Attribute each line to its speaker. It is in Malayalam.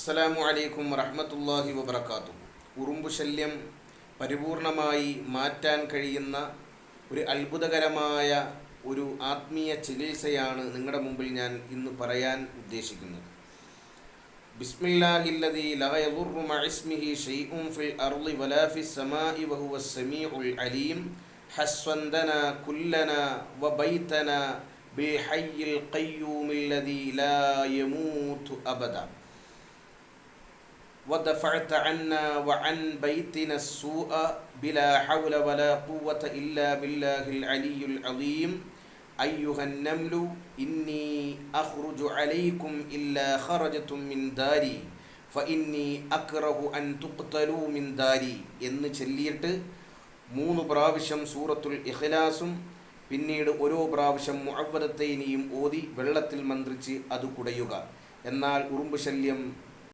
Speaker 1: അസ്സലാമു അലൈക്കും വറഹ്മത്തുള്ളാഹി വബറകാതുഹു. ഉറുമ്പ് ശല്യം പരിപൂർണമായി മാറ്റാൻ കഴിയുന്ന ഒരു അത്ഭുതകരമായ ഒരു ആത്മീയ ചികിത്സയാണ് നിങ്ങളുടെ മുമ്പിൽ ഞാൻ ഇന്ന് പറയാൻ ഉദ്ദേശിക്കുന്നത്. ബിസ്മില്ലാഹില്ലദീ ലാ യദുറു മഅസ്മിഹി ഷൈഉൻ ഫിൽ അർളി വലാ ഫിസ് സമാഇ വഹുവസ് സമീഉൽ അലീം ഹസ്വൻദനാ കുല്ലനാ വബൈതനാ ബിൽ ഹയ്യിൽ ഖയ്യൂമില്ലദീ ലാ യമൂതു അബദാ ودفعت عنا وعن بيتنا السوء بلا حول ولا قوة إلا بالله العلي العظيم أيها النمل إني أخرج عليكم إلا خرجتم من داري فإني أكره أن تقتلوا من داري എന്ന് ചൊല്ലിയിട്ട് 3 പ്രാവശ്യം സൂറത്തുൽ ഇഖ്ലാസും പിന്നീട് ഓരോ പ്രാവശ്യം മുഅവ്വദത്തൈനിയും ഓതി വെള്ളത്തിൽ മന്ത്രിച്ച് അത് കുടയുക. എന്നാൽ ഉറുമ്പ് ശല്യം